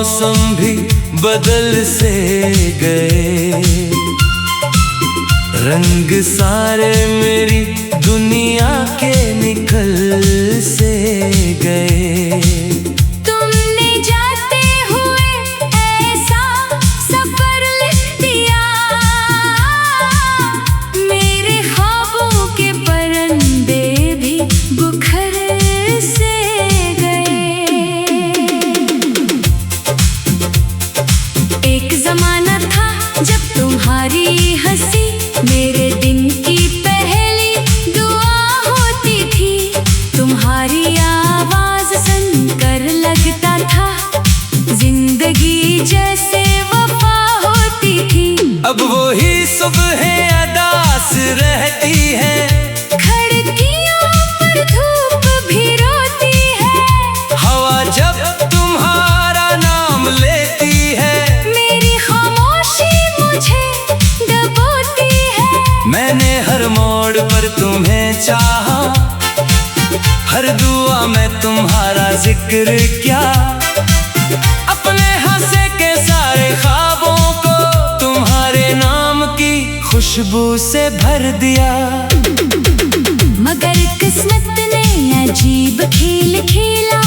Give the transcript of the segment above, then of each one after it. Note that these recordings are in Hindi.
मौसम भी बदल से गए, रंग सारे मेरी दुनिया के निकल से गए। तुमने जाते हुए ऐसा सफर लिख दिया, मेरे ख्वाबों के परिंदे भी बुखर से गए। एक जमाना था जब तुम्हारी हंसी मेरे दिन की पहली दुआ होती थी, तुम्हारी आवाज सुनकर लगता था जिंदगी जैसे वफा होती थी। अब वही सुबह अदास रहती है, खिड़कियों पर धूप भी रोती है, हवा जब तुम्हारा नाम लेती है, मेरी खामोशी मुझे डबोती है। मैंने हर मोड़ पर तुम्हें चाहा, हर दुआ में तुम्हारा जिक्र क्या, अपने हंसे के सारे ख्वाबों को तुम्हारे नाम की खुशबू से भर दिया। मगर किस्मत ने अजीब खेल खेला,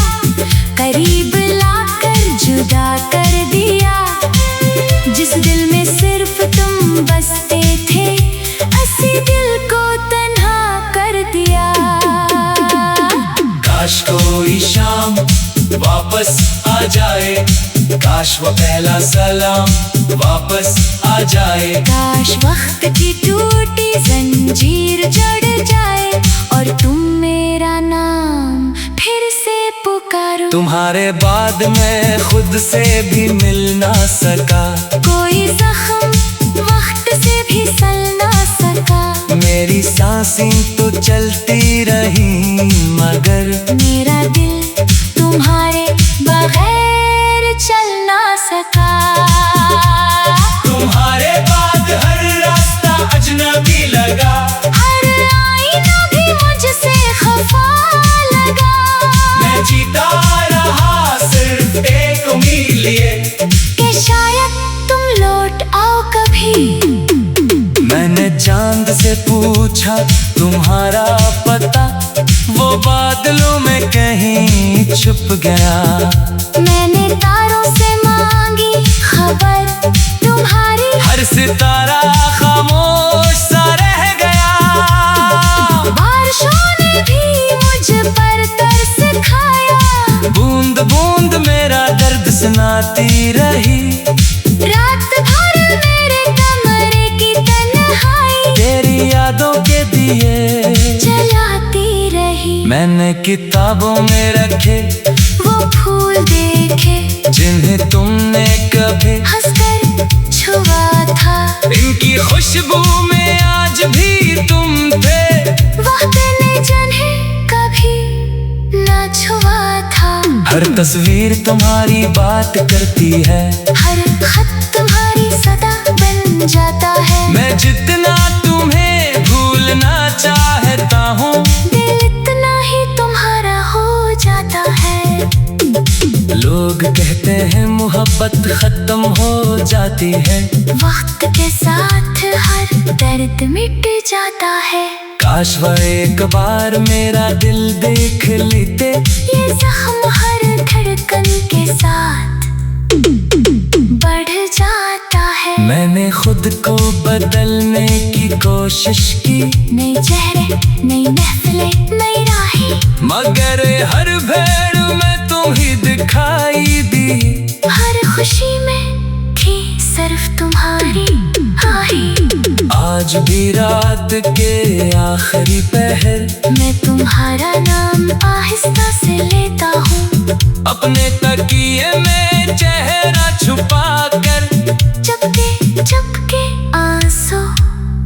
करीब लाकर जुदा कर दिया। जिस दिल में सिर्फ तुम बसते थे, उसी दिल को तन्हा कर दिया। काश कोई शाम वापस आ जाए, काश वो पहला सलाम वापस आ जाए, काश वक्त की टूटी जंजीर जड़ जाए और तुम मेरा नाम फिर से पुकारो। तुम्हारे बाद मैं खुद से भी मिल ना सका, कोई जख्म वक्त से भी सल ना सका, मेरी सांसें तो चलती रही मगर मेरा दिल तुम्हारे बगैर चल ना सका। तुम्हारे बाद हर रास्ता अजनबी लगा, हर आईना भी मुझसे खफा लगा, मैं जीता रहा सिर्फ एक उम्मीद लिए कि शायद तुम लौट आओ कभी। मैंने चांद से पूछा तुम्हारा पता, वो बादलों में कहीं छुप गया। मैंने तारों से मांगी खबर तुम्हारी, हर सितारा खामोश सा रह गया। बारिशों ने भी मुझ पर तरस खाया, बूंद बूंद मेरा दर्द सुनाती रही, रात भर मेरे कमरे की तन्हाई तेरी यादों के दिए जलाती रही। मैंने किताबों में रखे वो फूल देखे जिन्हें तुमने कभी हंसकर छुआ था, इनकी खुशबू में आज भी तुम थे, वक्त ने जिन्हें कभी ना छुआ था। हर तस्वीर तुम्हारी बात करती है, हर खत तुम्हारी सदा बन जाता है, मैं जितना तुम्हें भूलना चाहता हूँ, दिल इतना ही तुम्हारा हो जाता है। लोग कहते हैं मोहब्बत खत्म हो जाती है, वक्त के साथ हर दर्द मिट जाता है। काश वह एक बार मेरा दिल देख लेते, ये जख्म हर धड़कन के साथ बढ़ जाता है। मैंने खुद को बदलने की कोशिश की, नए चेहरे नई महफिलें नई राहें, मगर हर भेड़ में तुम ही दिखाई दी, हर खुशी में थी सिर्फ तुम्हारी आहें। आज भी रात के आखिरी पहर मैं तुम्हारा नाम आहिस्ता से लेता हूँ, अपने तकिए में चेहरा छुपा कर, चुपके चुपके आंसू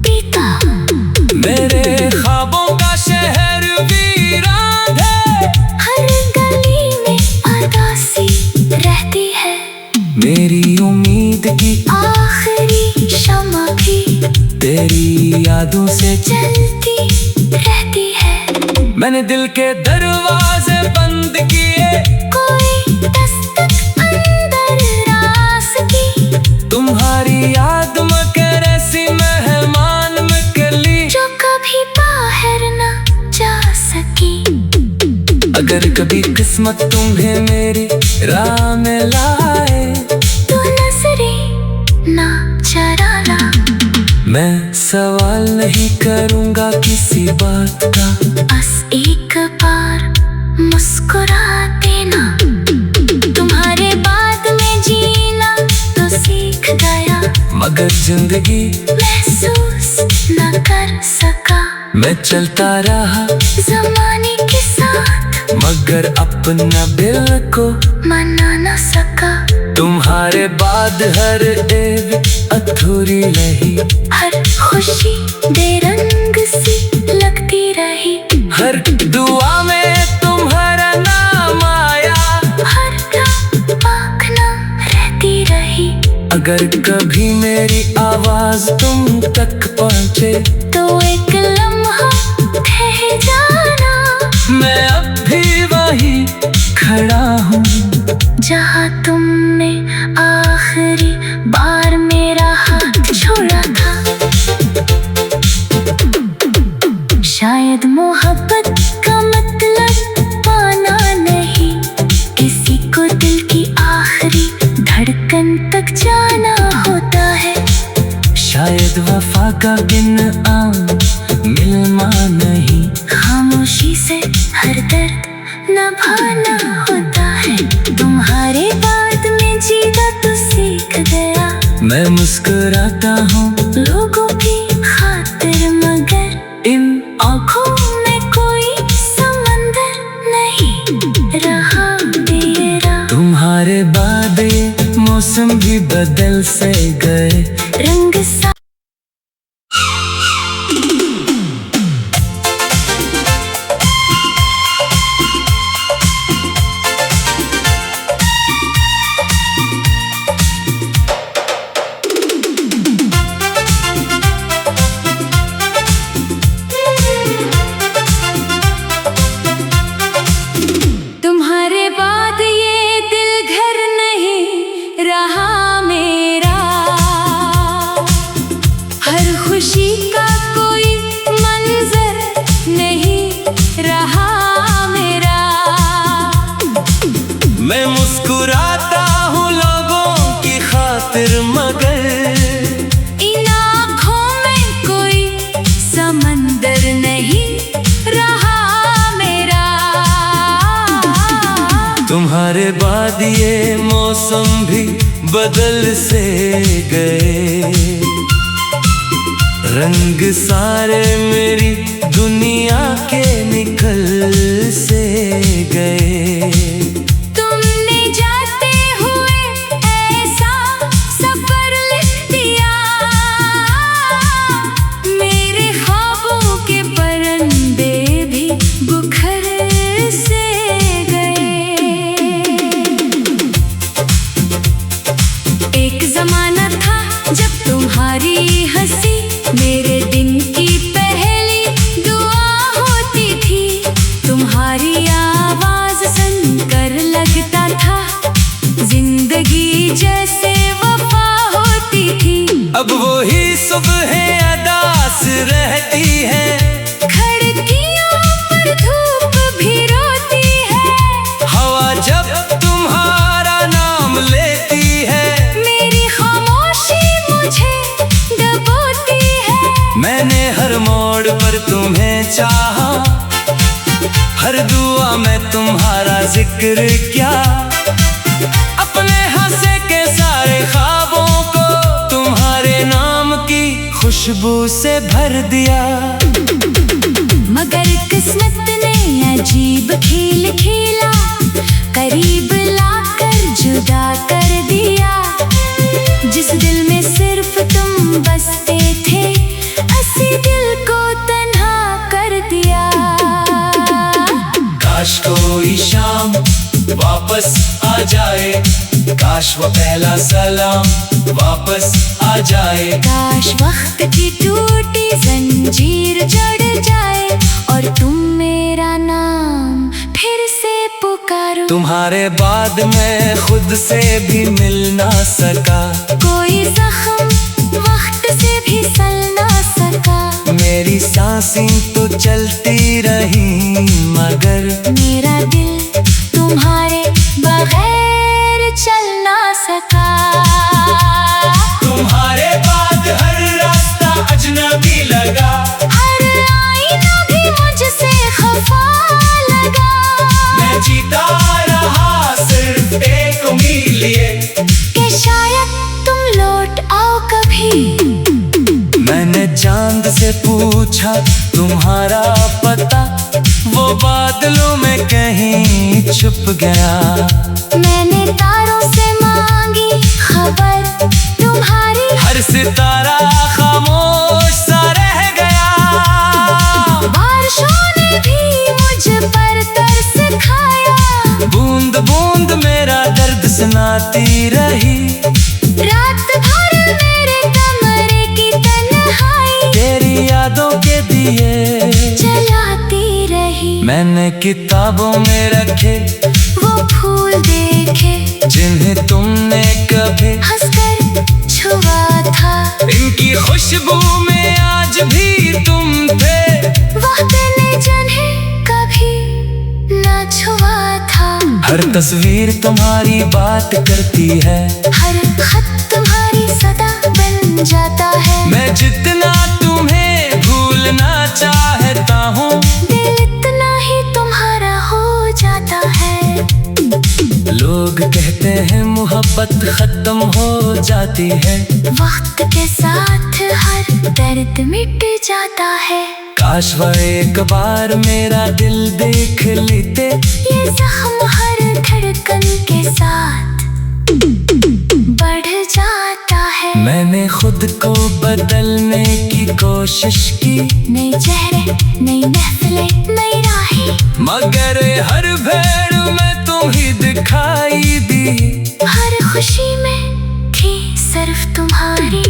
पीता हूँ। मेरे ख्वाबों का शहर वीरान है, हर गली में उदासी रहती है, मेरी उम्मीद की आखिरी शम्मा भी तेरी यादों से जलती रहती है। मैंने दिल के दरवाजे बंद किए, कोई दस्तक अंदर तुम्हारी याद मगर ऐसी मेहमान में कली जो कभी बाहर ना जा सकी। अगर कभी किस्मत तुम्हें मेरी राह में लाए तो नजरें ना चराना। मैं सवाल नहीं करूँगा किसी बात का, बस एक बार मुस्कुरा देना। तुम्हारे बाद में जीना तो सीख गया, मगर जिंदगी महसूस न कर सका। मैं चलता रहा जमाने के साथ, मगर अपना दिल को मना न सका। तुम्हारे बाद हर एक अधूरी रही, हर खुशी बेरंग सी लगती रही। हर दुआ में तुम्हारा नाम आया, हर रात पाखना रहती रही। अगर कभी मेरी आवाज तुम तक पहुँचे तो एक लम्हा ठहर जाना। मैं अब भी वहीं खड़ा हूँ जहाँ तुमने आखिरी बार मेरा हाथ छोड़ा था। शायद मोहब्बत का मतलब पाना नहीं, किसी को दिल की आखिरी धड़कन तक जाना होता है। शायद वफा का बिन आम मिलना नहीं, खामोशी से हर दर्द निभाना होता है। तुम्हारे बाद में जीना तो सीख गया। मैं मुस्कुराता हूँ लोगों की खातिर, मगर इन आँखों में कोई समंदर नहीं रहा मेरा। तुम्हारे बाद ये मौसम भी बदल से गए, रंग सा तुम्हारे बाद ये दिल घर नहीं रहा मेरा। हर खुशी का कोई मंजर नहीं रहा मेरा। मैं मुस्कुराता हूँ लोगों की खातिर, मगर इन आँखों में कोई समंदर नहीं रहा मेरा। तुम्हारे बाद ये मौसम भी बदल से गए, रंग सारे मेरी दुनिया के निकल से गए। तुमने जाते हुए ऐसा सफर लिख दिया, मेरे ख्वाबों के परिंदे भी बुखर से गए। एक जमाना था जब तुम्हारी हंसी मेरे दिन की पहली दुआ होती थी। तुम्हारी आवाज सुनकर लगता था जिंदगी जैसे वफा होती थी। अब वही सुबह अदास रहती है, खिड़कियों पर धूप भी रोती है। हवा जब तुम्हारा नाम लेती है, मेरी खामोशी मुझे डबोती है। मैंने हर मोड़ पर तुम्हें चाहा, हर दुआ में तुम्हारा जिक्र किया। अपने हंसे के सारे ख्वाबों को तुम्हारे नाम की खुशबू से भर दिया। मगर किस्मत ने अजीब खेल खेला, करीब लाकर जुदा कर दिया। जिस दिल में सिर्फ तुम बसते थे, उसी दिल को तन्हा कर दिया। काश कोई शाम वापस आ जाए, काश वो पहला सलाम वापस आ जाए। काश वक्त की टूटी जंजीर जड़ जाए और तुम मेरा नाम फिर से पुकारो। तुम्हारे बाद मैं खुद से भी मिल ना सका। कोई जख्म वक्त से भी सल ना सका। मेरी सांसें तो चलती रही मगर मेरा दिल तुम्हारे बगैर चल ना सका। तुम्हारे बाद हर रास्ता अजनबी लगा। हर आईना भी मुझसे खफा लगा। मैं जीता रहा सिर्फ एक उम्मीद लिए कि शायद तुम लौट आओ कभी। मैंने चांद से पूछा तुम्हारा पता, वो बादलों में कहीं छुप गया। मैंने तारों से मांगी खबर तुम्हारी। हर सितारा खामोश सा रह गया। बारिशों ने भी मुझ पर तरस खाया। बूंद बूंद मेरा दर्द सुनाती रही। रात भर मेरे कमरे की तन्हाई तेरी यादों के दिए जलाती रही। मैंने किताबों में रखे वो फूल देखे जिन्हें तुमने कभी हंसकर छुआ था। इनकी खुशबू में आज भी तुम थे। वक्त ने जिन्हें कभी ना छुआ था। हर तस्वीर तुम्हारी बात करती है। हर खत तुम्हारी सदा बन जाता है। मैं जितना तुम्हें भूलना चाहता हूँ, दिल इतना ही तुम्हारा हो जाता है। लोग कहते हैं मोहब्बत खत्म हो जाती है। वक्त के साथ हर दर्द मिट जाता है। काश वह एक बार मेरा दिल देख लेते। ये जख्म हर धड़कन के साथ बढ़ जाता है। मैंने खुद को बदलने की कोशिश की। नए चेहरे नई महफिलें नई राहें। मगर हर भेड़ में तुम ही दिखाई दी। हर खुशी में थी सिर्फ तुम्हारी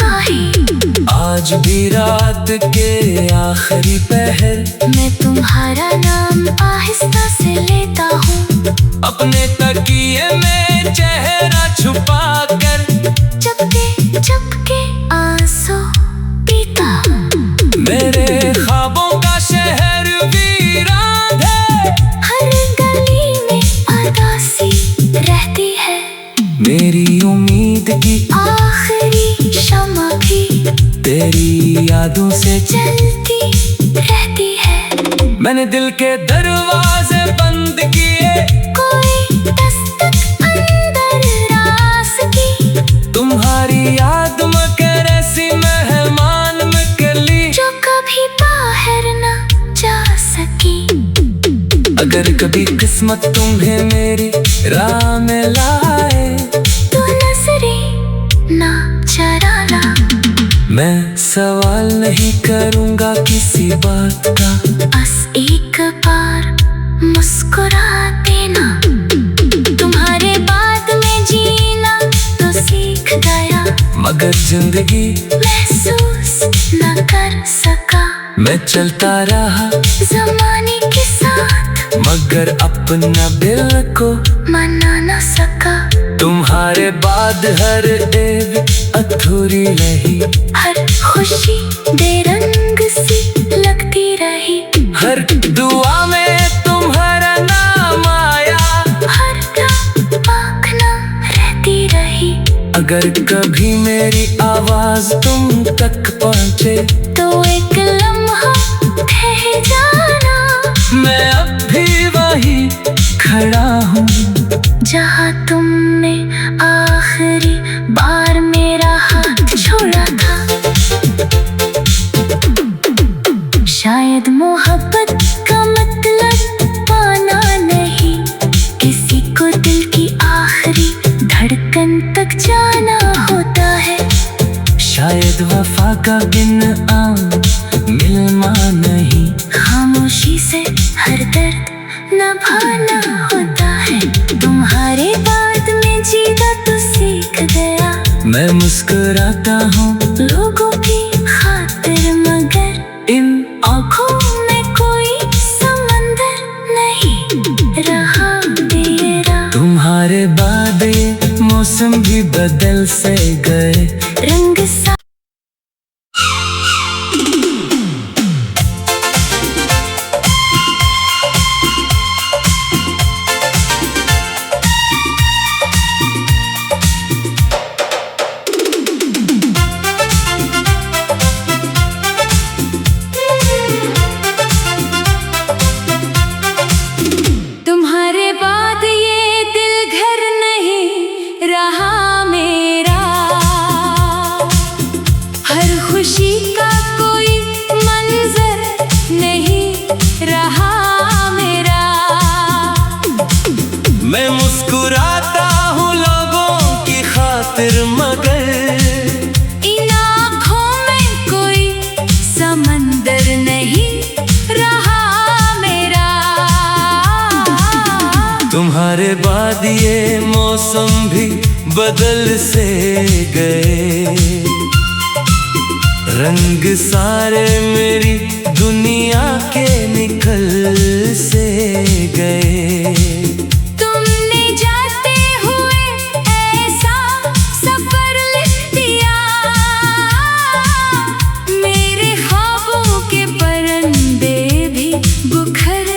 आहें। आज भी रात के आखिरी पहर मैं तुम्हारा नाम आहिस्ता से लेता हूँ। अपने तकिए में चेहरा छुपा कर चुपके आंसू पीता हूँ। मेरे ख्वाबों का शहर वीरान है। हर गली में उदासी रहती है। मेरी उम्मीद की आखिरी शम्मा भी तेरी यादों से जलती रहती है। मैंने दिल के दरवाजे बंद किए। कोई दस्तक अंदर रास की। तुम्हारी याद मगर ऐसी मेहमान में कली जो कभी बाहर ना जा सकी। अगर कभी किस्मत तुम्हें मेरी राह में लाए तो नजरें ना चराना। मैं सवाल नहीं करूँगा किसी बात का। बस एक बार मुस्कुरा देना। तुम्हारे बाद में जीना तो सीख गया। मगर जिंदगी महसूस न कर सका। मैं चलता रहा जमाने के साथ मगर अपना दिल को मना न सका। तुम्हारे बाद हर एक अधूरी रही। हर खुशी बेरंग सी लगती रही। हर दुआ में तुम्हारा नाम आया। हर रात आँख ना रहती रही। अगर कभी मेरी आवाज तुम तक पहुँचे तो एक लम्हा ठहर जाना। मैं अब भी वही खड़ा हूँ जहाँ तुमने आखिरी बार मेरा हाथ छोड़ा था। शायद मोहब्बत का मतलब पाना नहीं, किसी को दिल की आखिरी धड़कन तक जाना होता है। शायद वफा का इनाम मिलना नहीं, खामोशी से हर दर्द निभाना होता है। तुम्हारे बाद में जीना तो सीख गया। मैं मुस्कुराता हूँ लोगों की खातिर मगर इन आँखों में कोई समंदर नहीं रहा। खुशी का कोई मंजर नहीं रहा मेरा। मैं मुस्कुराता हूँ लोगों की खातिर, मगर इन आँखों में कोई समंदर नहीं रहा मेरा। तुम्हारे बाद ये मौसम भी बदल से गए, रंग सारे मेरी दुनिया के निकल से गए। तुमने जाते हुए ऐसा सफर लिख दिया, मेरे ख्वाबों के परिंदे भी बुखर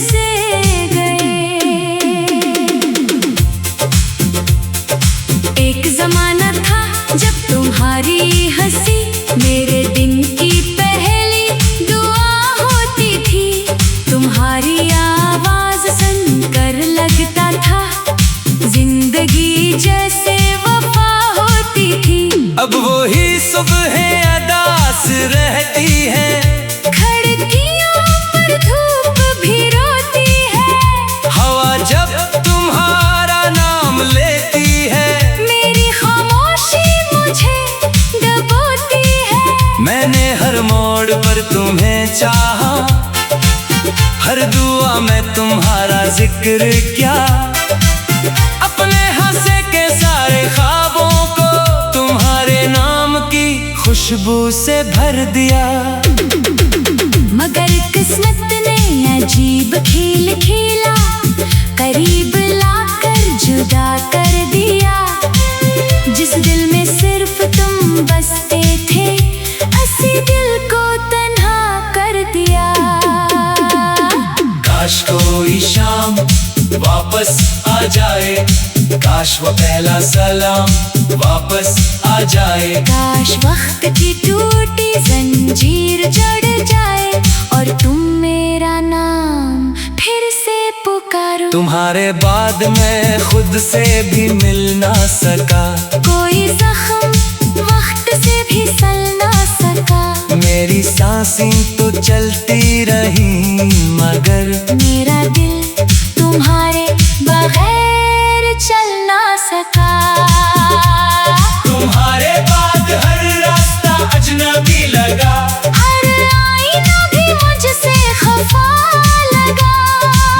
से गए। एक जमाना था जब तुम्हारी हंसी मेरे दिन की पहली दुआ होती थी। तुम्हारी आवाज सुनकर लगता था जिंदगी जैसे वफा होती थी। अब वही सुबह अदास रहती है, खिड़कियों पर धूप भी रोती है। हवा जब तुम्हारा नाम लेती है, मेरी खामोशी मुझे डबोती है। मैंने हर मोड़ पर तुम्हें चाहा, हर दुआ में तुम्हारा जिक्र किया। अपने हंसे के सारे ख्वाबों को तुम्हारे नाम की खुशबू से भर दिया। मगर किस्मत ने अजीब खेल खेला, करीब लाकर जुदा कर दिया। जिस दिल में सिर्फ तुम बसते थे, उसी दिल को तन्हा कर दिया। काश कोई शाम वापस आ जाए, काश वो पहला सलाम वापस आ जाए। काश वक्त की टूटी जंजीर जुड़ जाए और तुम मेरा नाम फिर से पुकारो। तुम्हारे बाद मैं खुद से भी मिल ना सका, कोई जख्म वक्त से भी सल ना सका। मेरी सांसें तो चलती रही, मगर मेरा दिल तुम्हारे बगैर चल ना सका। तुम्हारे बाद हर रास्ता अजनबी लगा, हर आईना भी मुझसे खफा लगा।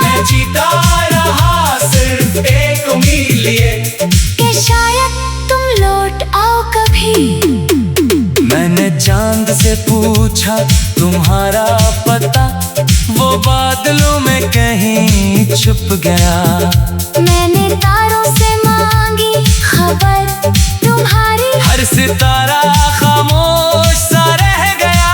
मैं जीता रहा सिर्फ एक उम्मीद लिए कि शायद तुम लौट आओ कभी। मैंने चांद से पूछा तुम्हारा पता, वो बादलों में कहीं छुप गया। मैंने तारों से मांगी खबर तुम्हारी, हर सितारा खामोश सा रह गया।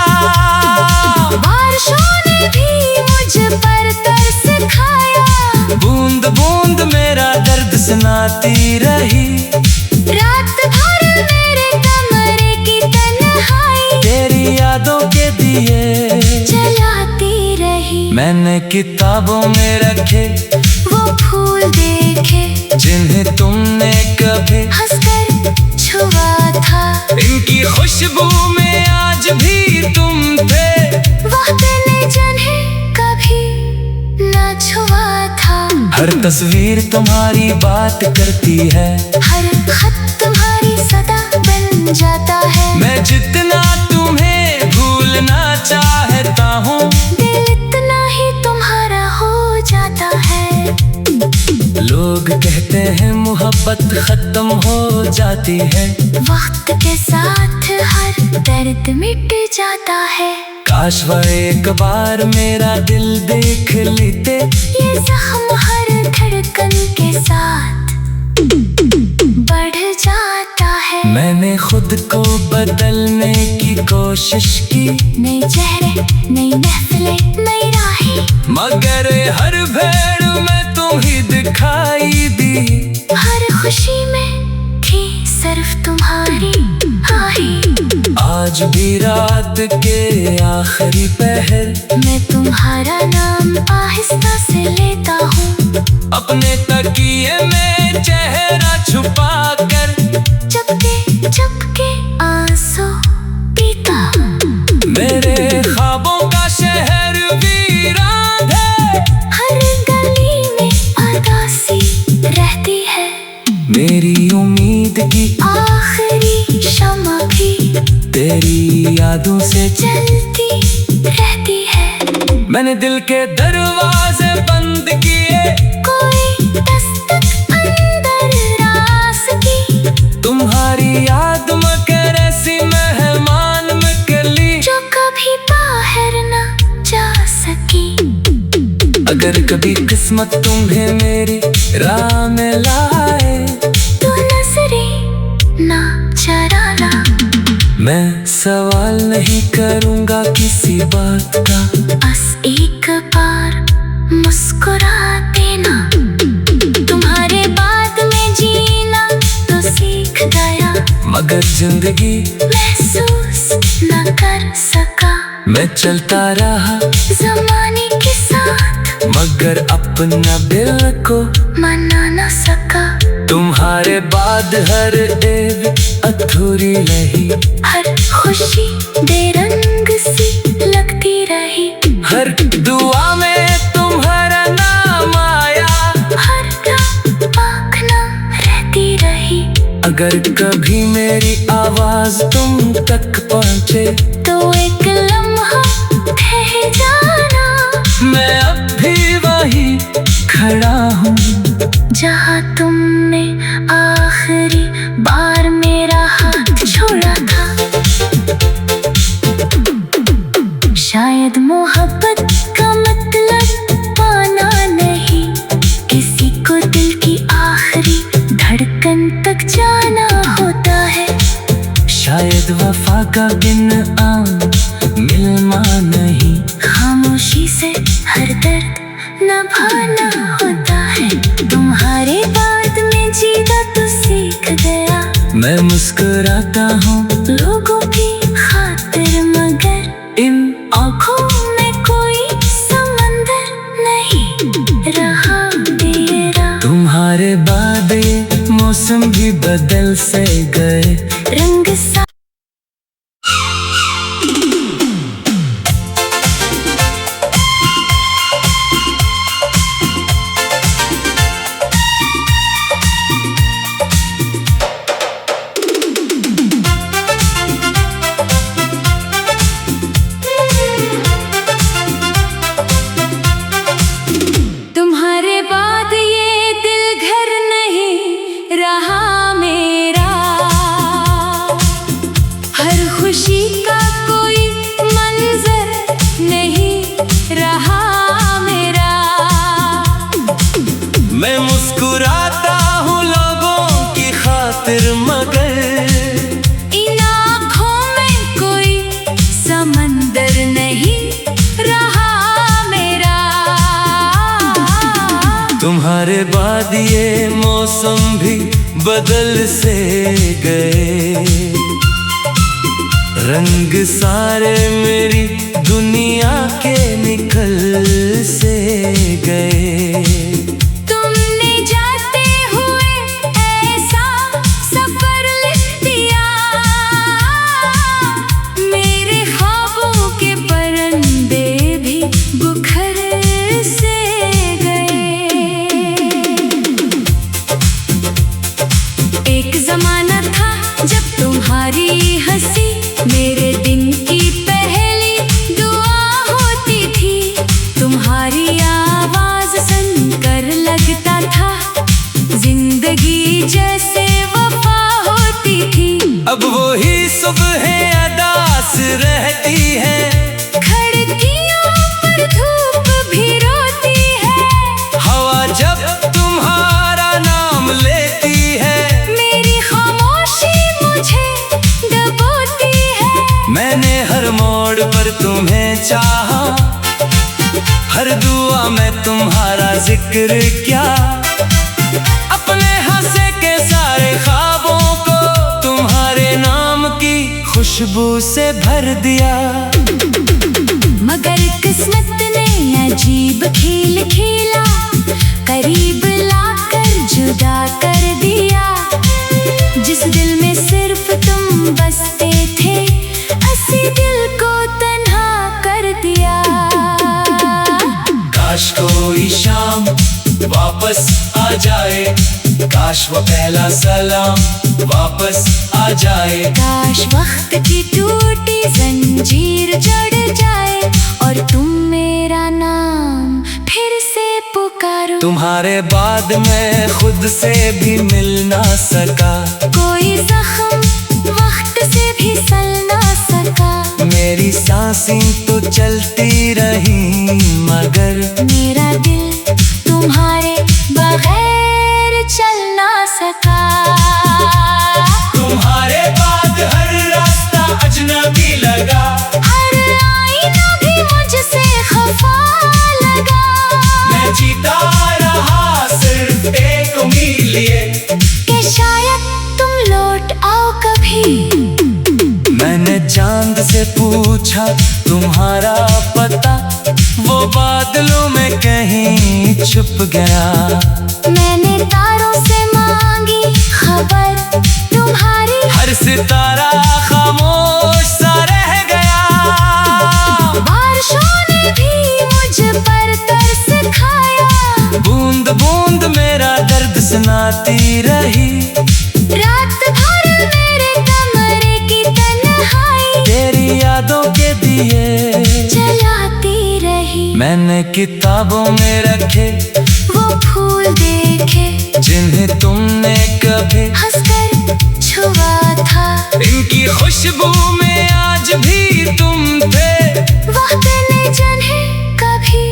बारिशों ने भी मुझ पर तरस खाया। बूंद बूंद मेरा दर्द सुनाती रही, रात भर मेरे कमरे की तन्हाई तेरी यादों के दिए जलाती रही। मैंने किताबों में रखे वो फूल देखे जिन्हें तुमने कभी हंसकर छुआ था। इनकी खुशबू में आज भी तुम थे, वक्त ने जिन्हें कभी ना छुआ था। हर तस्वीर तुम्हारी बात करती है, हर खत तुम्हारी सदा बन जाता है। मैं जितना तुम्हें भूलना चाहता हूँ, दिल इतना ही तुम्हारा हो जाता है। लोग कहते हैं मोहब्बत खत्म हो जाती है, वक्त के साथ हर दर्द मिट जाता है। काश वो एक बार मेरा दिल देख लेते, ये जख्म हर धड़कन के साथ बढ़ जाता है। मैंने खुद को बदलने की कोशिश की, नए चेहरे नई महफिलें नई राहें, मगर हर भेड़ में तुम ही दिखाई दी। हर खुशी में थी सिर्फ तुम्हारी आहें। आज भी रात के आखिरी पहर मैं तुम्हारा नाम आहिस्ता से लेता हूँ, अपने तकिए में चेहरा छुपा कर चुपके चुपके आंसू पीता मेरे ख्वाबों का शहर वीरान है, हर गली में उदासी रहती है, मेरी उम्मीद की आखिरी शम्मा भी तेरी यादों से जलती रहती है। मैंने दिल के दरवाजे बंद किए, कोई दस्तक अंदर रास की, तुम्हारी याद मगर ऐसी मेहमान में कली जो कभी बाहर न जा सकी। अगर कभी किस्मत तुम्हें मेरी राह में लाए, तो नजरें ना चराना, मैं सवाल नहीं करूँगा किसी बात का, बस एक बार मुस्कुरा देना। तुम्हारे बाद में जीना तो सीख गया, मगर जिंदगी महसूस न कर सका। मैं चलता रहा जमाने के साथ, मगर अपना दिल को मना न सका। तुम्हारे बाद हर एक अधूरी रही, हर खुशी बेरंग सी लगती रही, हर दुआ में तुम्हारा नाम आया, हर रात पाखना रहती रही। अगर कभी मेरी आवाज तुम तक पहुँचे, तो एक लम्हा ठहर जाना, मैं अब भी वही खड़ा हूँ जहाँ तुमने आखिरी बार मेरा हाथ छोड़ा था। शायद मोहब्बत का मतलब पाना नहीं, किसी को दिल की आखिरी धड़कन तक जाना होता है। शायद वफा का इनाम मिलना नहीं, खामोशी से हर दर्द निभाना होता है। तुम्हारे बाद में जीना तो सीख गया, मैं मुस्कुराता हूँ लोगों की खातिर, मगर इन आँखों में कोई समंदर नहीं रहा मेरा। तुम्हारे बाद ये मौसम भी बदल से गए, रंग सा तुम्हारे बाद ये दिल घर नहीं रहा मेरा, हर खुशी का कोई मंजर नहीं रहा मेरा। मैं मुस्कुराता हूँ लोगों की खातिर, मगर इन आँखों में कोई समंदर नहीं रहा मेरा। तुम्हारे बाद ये मौसम भी बदल से गए, रंग सारे मेरी दुनिया के निकल से गए। तुमने जाते हुए ऐसा सफर लिख दिया, मेरे ख्वाबों के परिंदे भी बुखर से गए। एक जमाना था जब तुम्हारी हंसी मेरे दिन की पहली दुआ होती थी, तुम्हारी आवाज सुनकर लगता था जिंदगी जैसे वफा होती थी। अब वही सुबह अदास रहती है, खिड़कियों पर धूप भी रोती है, हवा जब तुम्हारा नाम लेती है, मेरी खामोशी मुझे डबोती है। मैंने हर मोड़ पर तुम्हें चाहा, हर दुआ में तुम्हारा जिक्र किया, अपने हंसे के सारे ख्वाबों को तुम्हारे नाम की खुशबू से भर दिया। मगर किस्मत ने अजीब खेल खेला, करीब लाकर जुदा कर दिया। जिस दिल में सिर्फ तुम बसते थे, उसी दिल को वापस आ जाए। काश वो पहला सलाम वापस आ जाए। काश वक्त की टूटी जंजीर जड़ जाए और तुम मेरा नाम फिर से पुकारो। तुम्हारे बाद मैं खुद से भी मिल ना सका। कोई जख्म वक्त से भी सल ना सका। मेरी सांसें तो चलती रही मगर मेरा दिल तुम्हारे बगैर चल ना सका। तुम्हारे बाद हर रास्ता अजनबी लगा। हर आईना भी मुझसे खफा लगा। मैं जीता रहा सिर्फ एक उम्मीद लिए कि शायद तुम लौट आओ कभी। मैंने चांद से पूछा तुम्हारा पता, वो बादलों में कहीं छुप गया। मैंने तारों से मांगी खबर तुम्हारी। हर सितारा खामोश सा रह गया। बारिशों ने भी मुझ पर तरस खाया। बूंद बूंद मेरा दर्द सुनाती रही। रात भर मेरे कमरे की तन्हाई तेरी यादों के दिए जलाती रही। मैंने किताबों में रखे वो फूल देखे जिन्हें तुमने कभी हंसकर छुआ था। इनकी खुशबू में आज भी तुम थे। वक्त ने जिन्हें कभी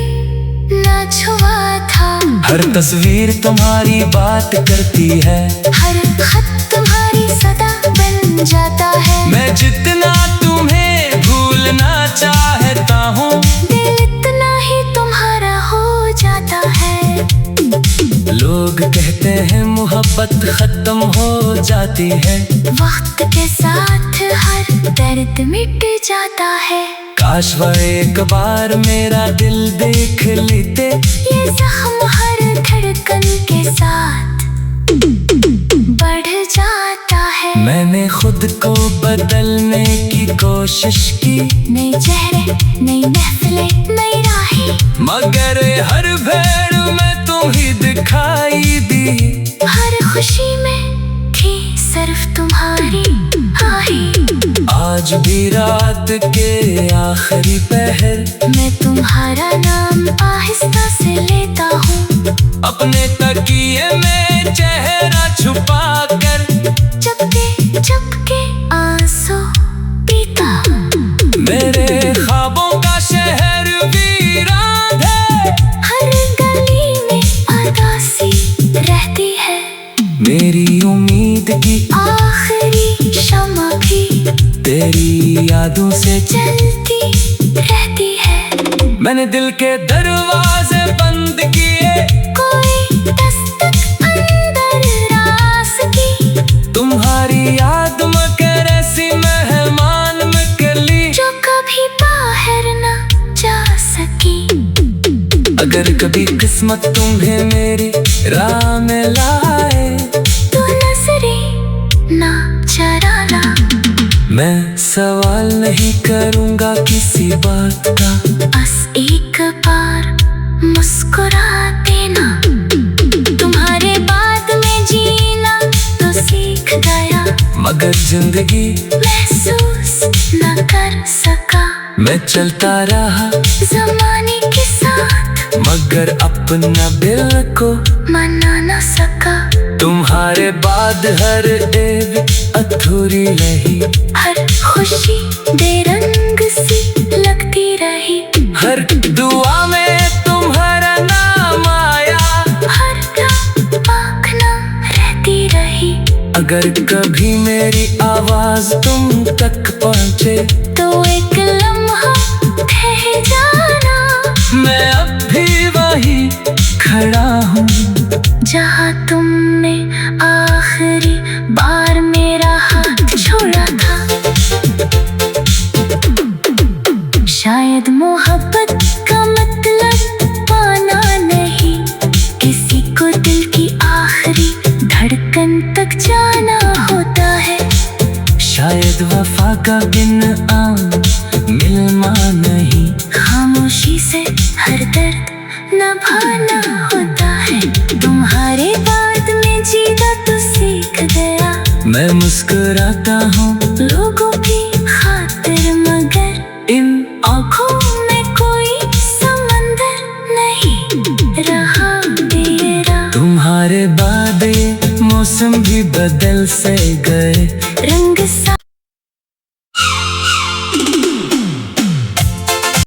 न छुआ था। हर तस्वीर तुम्हारी बात करती है। हर खत तुम्हारी सदा बन जाता है। मैं जितना तुम्हें भूलना चाहता हूँ, दिल इतना ही तुम्हारा हो जाता है। लोग कहते हैं मोहब्बत खत्म हो जाती है। वक्त के साथ हर दर्द मिट जाता है। काश वह एक बार मेरा दिल देख लेते। ये जख्म हर धड़कन के साथ बढ़ जाता है। मैंने खुद को बदलने की कोशिश की। नए चेहरे नई महफिलें नई राहें। मगर हर भेड़ में तुम ही दिखाई दी। हर खुशी में थी सिर्फ तुम्हारी आहें। आज भी रात के आखिरी पहर मैं तुम्हारा नाम आहिस्ता से लेता हूँ। अपने तकिए में चेहरा छुपा कर चुपके चुपके आंसू पीता हूँ। मेरे ख्वाबों का शहर वीरान है। हर गली में उदासी रहती है। मेरी उम्मीद की आखिरी शम्मा भी तेरी यादों से जलती रहती है। मैंने दिल के दरवाजे बंद किए। कोई दस्तक अंदर रास की। तुम्हारी याद मगर ऐसी मेहमान में कली जो कभी बाहर न जा सकी। अगर कभी किस्मत तुम्हें मेरी राह में लाए तो नजरें ना चराना। मैं सवाल नहीं करूँगा किसी बात का। बस एक बार मुस्कुरा देना। तुम्हारे बाद में जीना तो सीख गया। मगर जिंदगी महसूस न कर सका। मैं चलता रहा जमाने के साथ मगर अपना दिल को मना न सका। तुम्हारे बाद हर एक अधूरी रही। हर खुशी बेरंग सी लगती रही। हर दुआ में तुम्हारा नाम आया। हर रात आँख ना रहती रही। अगर कभी मेरी आवाज तुम तक पहुँचे तो एक लम्हा ठहर जाना। मैं अब भी वही खड़ा हूँ जहाँ तुमने आखिरी बार मेरा हाथ छोड़ा था। शायद मोहब्बत का मतलब पाना नहीं, किसी को दिल की आखिरी धड़कन तक जाना होता है। शायद वफा का बिन मिलना नहीं, खामोशी से हर दर्द निभाना होता है। मैं मुस्कुराता हूँ लोगों की खातिर, मगर इन आँखों में कोई समंदर नहीं रहा मेरा। तुम्हारे बाद ये मौसम भी बदल से गए।